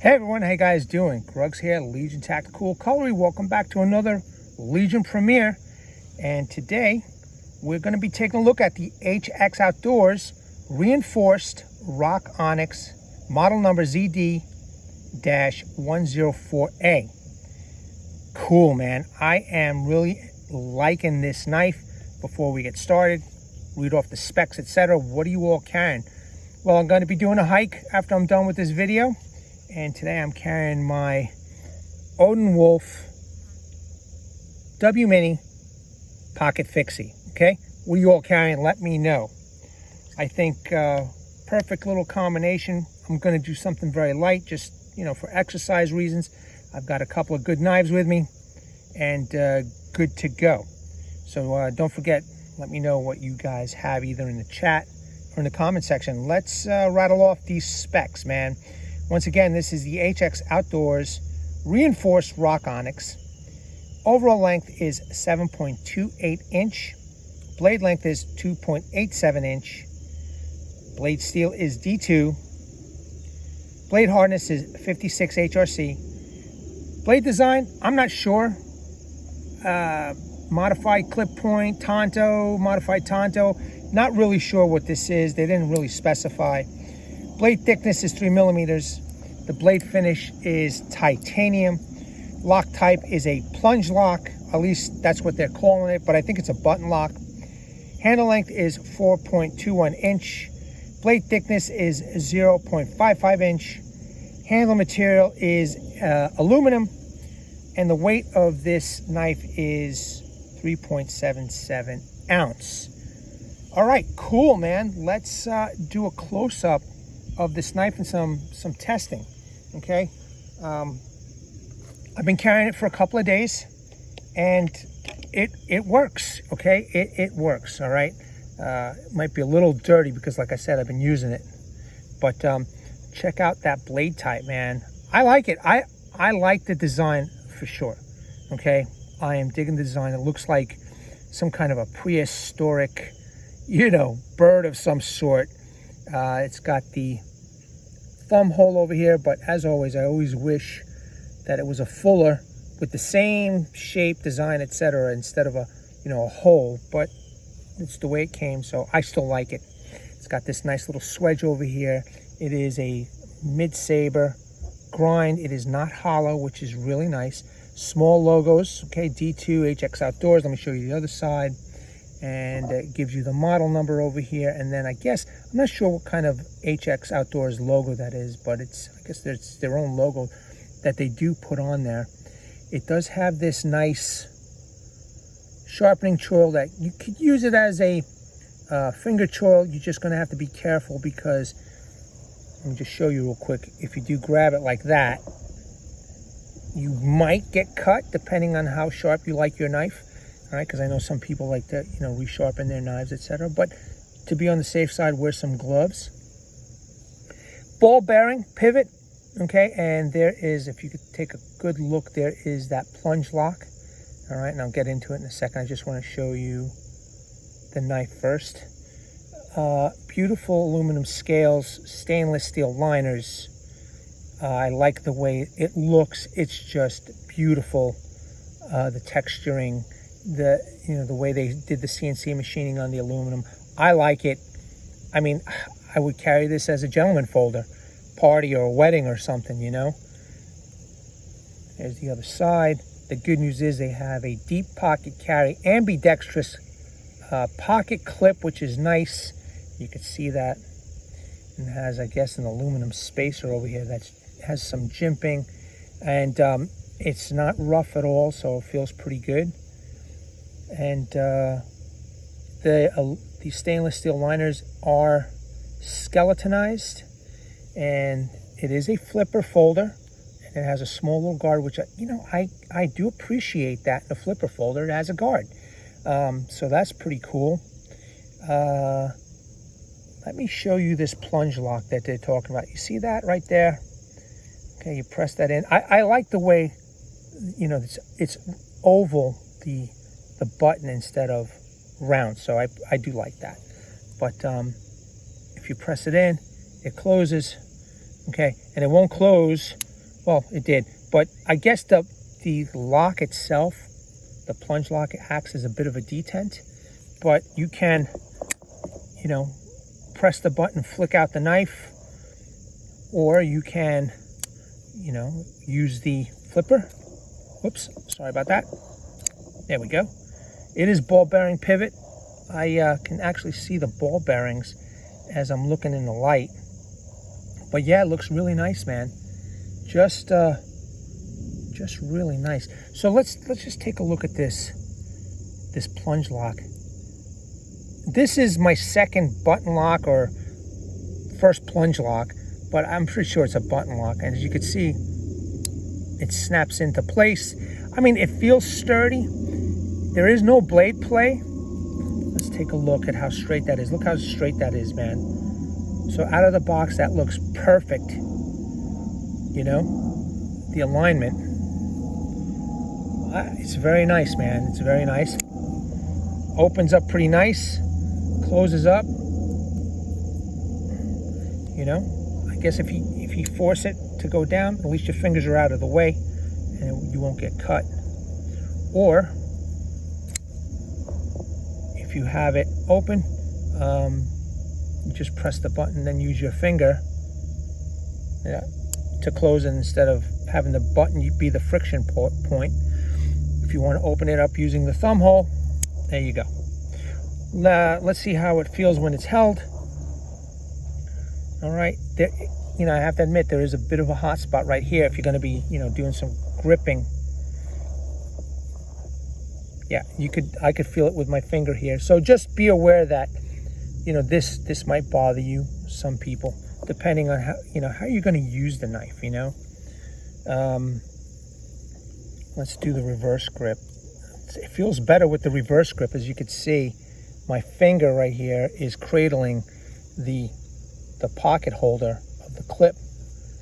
Hey everyone, how you guys doing? Grugs here, Legion Tactical Cutlery. Welcome back to another Legion premiere. And today we're going to be taking a look at the HX Outdoors reinforced rock onyx model number ZD-104A. Cool, man. I am really liking this knife. Before we get started, read off the specs, etc. What are you all carrying? Well, I'm going to be doing a hike after I'm done with this video. And today I'm carrying my Odin Wolf W Mini Pocket Fixie. Okay, what are you all carrying? Let me know. I think perfect little combination. I'm going to do something very light, just for exercise reasons. I've got a couple of good knives with me, and good to go. So don't forget, let me know what you guys have either in the chat or in the comment section. Let's rattle off these specs, man. Once again, this is the HX Outdoors reinforced rock onyx. Overall length is 7.28 inch. Blade length is 2.87 inch. Blade steel is D2. Blade hardness is 56 HRC. Blade design, I'm not sure. Modified clip point, Tanto, modified Tanto. Not really sure what this is. They didn't really specify. Blade thickness is 3 millimeters. The blade finish is titanium. Lock type is a plunge lock. At least that's what they're calling it, but I think it's a button lock. Handle length is 4.21 inch. Blade thickness is 0.55 inch. Handle material is aluminum. And the weight of this knife is 3.77 ounce. All right, cool, man. Let's do a close-up of this knife and some testing. Okay, I've been carrying it for a couple of days, and it works. Okay, it works. All right, it might be a little dirty because, like I said, I've been using it, but check out that blade type, man. I like it. I like the design for sure. Okay, I am digging the design. It looks like some kind of a prehistoric, bird of some sort. It's got the thumb hole over here, but as always, I always wish that it was a fuller with the same shape, design, etc., instead of a hole, but it's the way it came, so I still like it. It's got this nice little swedge over here. It is a mid-saber grind. It is not hollow, which is really nice. Small logos, okay, D2 HX Outdoors. Let me show you the other side. And it gives you the model number over here, and then I guess I'm not sure what kind of HX Outdoors logo that is, but I guess it's their own logo that they do put on there. It does have this nice sharpening choil that you could use it as a finger choil. You're just going to have to be careful because, let me just show you real quick, if you do grab it like that, you might get cut depending on how sharp you like your knife. All right, because I know some people like to, resharpen their knives, etc. But to be on the safe side, wear some gloves. Ball bearing pivot, okay, and there is, if you could take a good look, there is that plunge lock. All right, and I'll get into it in a second. I just want to show you the knife first. Beautiful aluminum scales, stainless steel liners. I like the way it looks. It's just beautiful. The texturing. The way they did the CNC machining on the aluminum, I like it. I mean, I would carry this as a gentleman folder, party or a wedding or something. There's the other side. The good news is they have a deep pocket carry, ambidextrous pocket clip, which is nice. You can see that. And has, I guess, an aluminum spacer over here that has some jimping, and it's not rough at all, so it feels pretty good. And the stainless steel liners are skeletonized, and it is a flipper folder, and it has a small little guard, which I do appreciate that in a flipper folder. It has a guard, so that's pretty cool. Let me show you this plunge lock that they're talking about. You see that right there? Okay, you press that in. I like the way it's oval, the button, instead of round, so I do like that. But if you press it in, it closes, okay, and it won't close Well, it did, but I guess the lock itself, the plunge lock, acts as a bit of a detent, but you can, you know, press the button, flick out the knife, or you can, you know, use the flipper. Whoops, sorry about that. There we go. It is ball bearing pivot. I can actually see the ball bearings as I'm looking in the light. But yeah, it looks really nice, man. Just really nice. So let's just take a look at this plunge lock. This is my second button lock or first plunge lock, but I'm pretty sure it's a button lock. And as you can see, it snaps into place. I mean, it feels sturdy. There is no blade play. Let's take a look at how straight that is. Look how straight that is, man. So out of the box, that looks perfect. You know, the alignment. It's very nice, man. It's very nice. Opens up pretty nice. Closes up. You know, I guess if you force it to go down, at least your fingers are out of the way and you won't get cut. Or if you have it open, you just press the button, then use your finger to close it instead of having the button be the friction point. If you want to open it up using the thumb hole, there you go. Let's see how it feels when it's held. All right, there, you know, I have to admit there is a bit of a hot spot right here if you're going to be, you know, doing some gripping. Yeah, I could feel it with my finger here. So just be aware that, you know, this might bother you, some people, depending on how, you know, how you're going to use the knife, you know. Let's do the reverse grip. It feels better with the reverse grip. As you can see, my finger right here is cradling the pocket holder of the clip,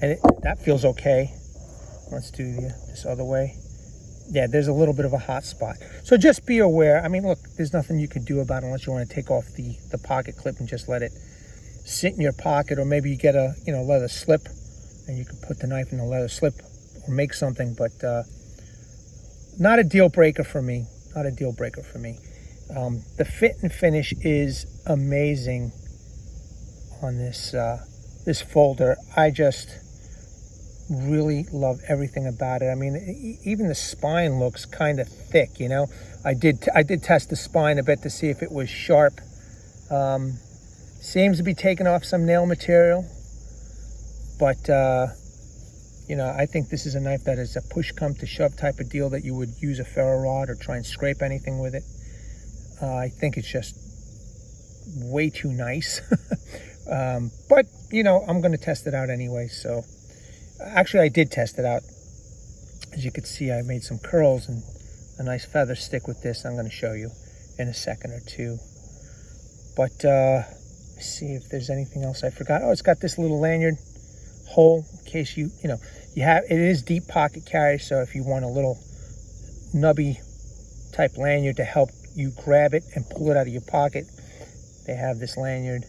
and that feels okay. Let's do this other way. Yeah, there's a little bit of a hot spot. So just be aware. I mean, look, there's nothing you could do about it unless you want to take off the pocket clip and just let it sit in your pocket, or maybe you get a, you know, leather slip and you can put the knife in the leather slip or make something, but not a deal breaker for me. Not a deal breaker for me. The fit and finish is amazing on this this folder. I just really love everything about it. I mean, even the spine looks kind of thick, you know. I did test the spine a bit to see if it was sharp. Seems to be taking off some nail material, but you know, I think this is a knife that is a push come to shove type of deal that you would use a ferro rod or try and scrape anything with it. I think it's just way too nice. But you know, I'm going to test it out anyway. So actually I did test it out. As you can see, I made some curls and a nice feather stick with this. I'm going to show you in a second or two. But let's see if there's anything else I forgot. Oh, it's got this little lanyard hole in case you know, it is deep pocket carry. So if you want a little nubby type lanyard to help you grab it and pull it out of your pocket, they have this lanyard.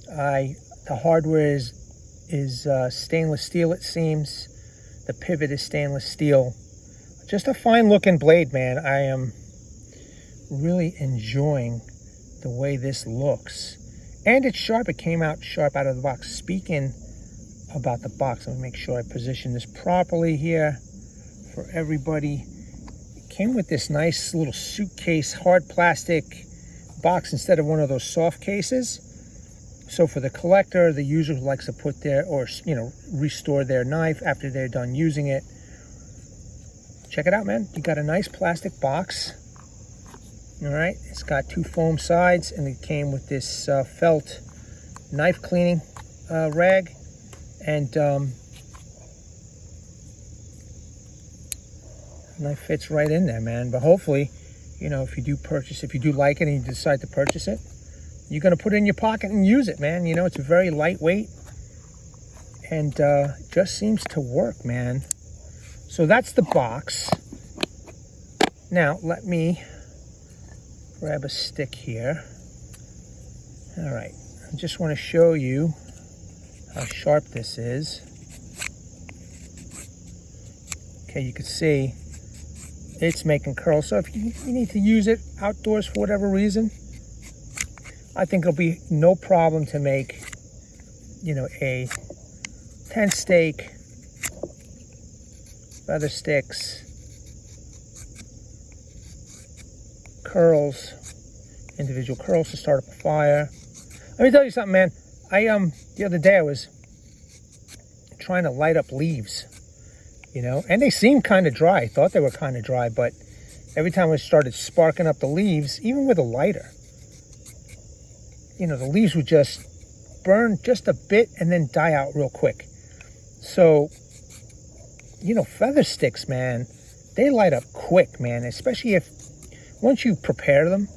The hardware is stainless steel, it seems. The pivot is stainless steel. Just a fine looking blade, man. I am really enjoying the way this looks. And it's sharp. It came out sharp out of the box. Speaking about the box, let me make sure I position this properly here for everybody. It came with this nice little suitcase, hard plastic box instead of one of those soft cases. So for the collector, the user who likes to put their, or you know, restore their knife after they're done using it, check it out, man. You got a nice plastic box. All right, it's got 2 foam sides, and it came with this felt knife cleaning rag, and knife fits right in there, man. But hopefully, you know, if you do purchase, if you do like it and you decide to purchase it, you're going to put it in your pocket and use it, man. You know, it's very lightweight and just seems to work, man. So that's the box. Now, let me grab a stick here. All right, I just want to show you how sharp this is. Okay, you can see it's making curls. So if you need to use it outdoors for whatever reason, I think it'll be no problem to make, you know, a tent stake, feather sticks, curls, individual curls to start up a fire. Let me tell you something, man. The other day I was trying to light up leaves, you know, and they seemed kind of dry. I thought they were kind of dry, but every time I started sparking up the leaves, even with a lighter, you know, the leaves would just burn just a bit and then die out real quick. So, you know, feather sticks, man, they light up quick, man, especially if once you prepare them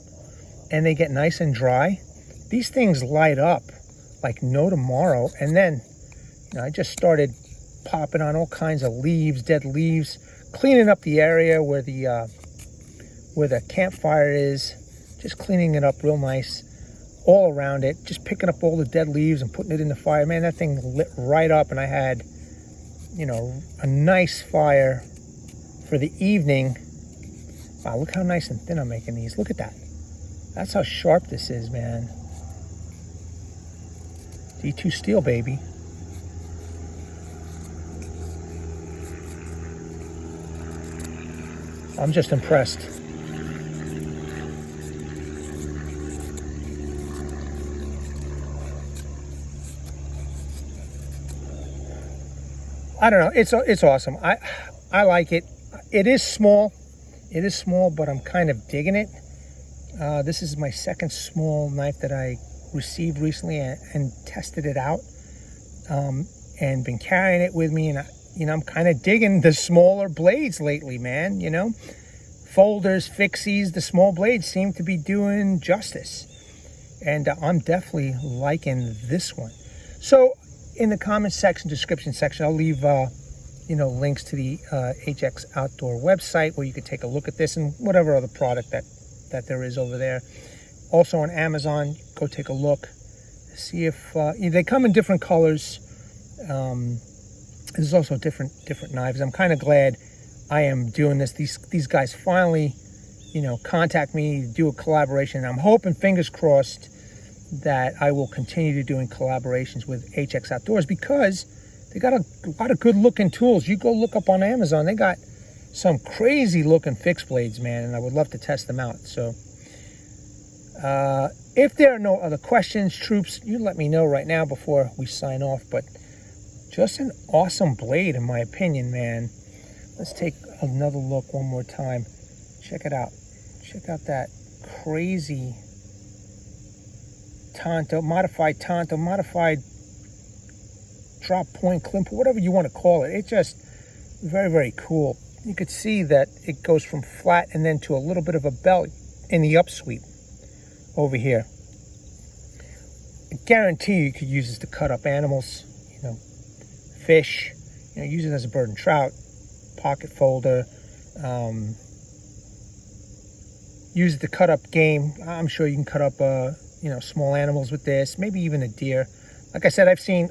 and they get nice and dry, these things light up like no tomorrow. And then, you know, I just started popping on all kinds of leaves, dead leaves, cleaning up the area where the campfire is, just cleaning it up real nice all around it, just picking up all the dead leaves and putting it in the fire. Man, that thing lit right up, and I had, you know, a nice fire for the evening. Wow, look how nice and thin I'm making these. Look at that. That's how sharp this is, man. D2 steel, baby. I'm just impressed. I don't know. It's awesome. I like it. It is small. It is small, but I'm kind of digging it. This is my second small knife that I received recently and tested it out, and been carrying it with me. And I'm kind of digging the smaller blades lately, man. You know, folders, fixies, the small blades seem to be doing justice, and I'm definitely liking this one. So in the comment section, description section, I'll leave links to the HX Outdoor website where you could take a look at this and whatever other product that there is over there. Also on Amazon, go take a look, see if they come in different colors. There's also different knives. I'm kind of glad I am doing this. These guys finally, you know, contact me, do a collaboration. I'm hoping, fingers crossed, that I will continue to doing collaborations with HX Outdoors, because they got a lot of good looking tools. You go look up on Amazon, they got some crazy looking fixed blades, man, and I would love to test them out. So if there are no other questions, troops, you let me know right now before we sign off. But just an awesome blade, in my opinion, man. Let's take another look one more time. Check it out. Check out that crazy Tanto, modified drop point crimper, whatever you want to call it. It's just very, very cool. You could see that it goes from flat and then to a little bit of a belt in the upsweep over here. I guarantee you could use this to cut up animals, you know, fish, you know, use it as a bird and trout, pocket folder, use it to cut up game. I'm sure you can cut up you know, small animals with this, maybe even a deer. Like I said, I've seen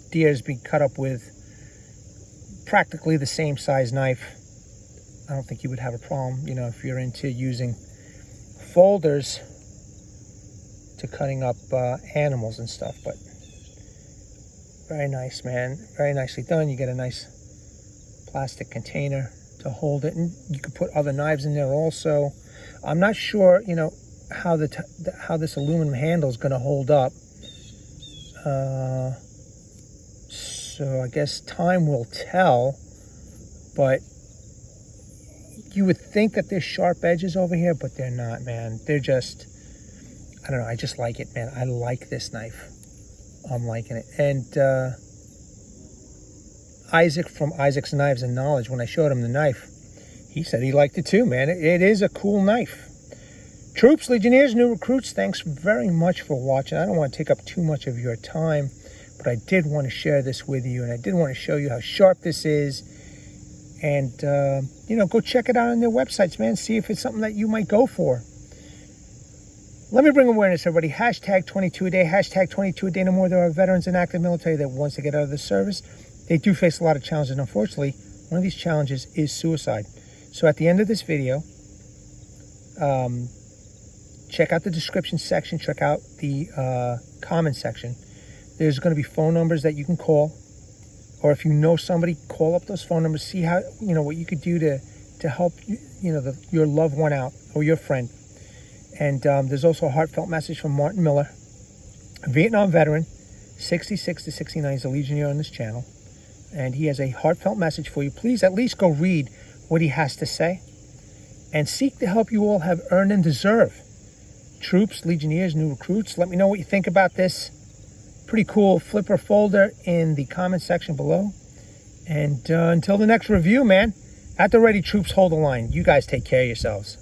deers be cut up with practically the same size knife. I don't think you would have a problem, you know, if you're into using folders to cutting up animals and stuff. But very nice, man. Very nicely done. You get a nice plastic container to hold it, and you could put other knives in there also. I'm not sure, you know, how this aluminum handle is going to hold up. So I guess time will tell, but you would think that there's sharp edges over here, but they're not, man. They're just, I don't know, I just like it, man. I like this knife. I'm liking it. And Isaac from Isaac's Knives and Knowledge, when I showed him the knife, he said he liked it too, man. It is a cool knife. Troops, Legionnaires, new recruits, thanks very much for watching. I don't want to take up too much of your time, but I did want to share this with you, and I did want to show you how sharp this is. And, you know, go check it out on their websites, man. See if it's something that you might go for. Let me bring awareness, everybody. Hashtag 22 a day. Hashtag 22 a day. No more. There are veterans and active military that once they get out of the service, they do face a lot of challenges. And unfortunately, one of these challenges is suicide. So at the end of this video, check out the description section, check out the comment section. There's going to be phone numbers that you can call, or if you know somebody, call up those phone numbers, see how, what you could do to help, your loved one out, or your friend. And there's also a heartfelt message from Martin Miller, a Vietnam veteran, 66 to 69. He's a Legionnaire on this channel. And he has a heartfelt message for you. Please at least go read what he has to say. And seek the help you all have earned and deserve. Troops, Legionnaires, new recruits, let me know what you think about this pretty cool flipper folder in the comment section below. And until the next review, man, at the ready, troops, hold the line. You guys take care of yourselves.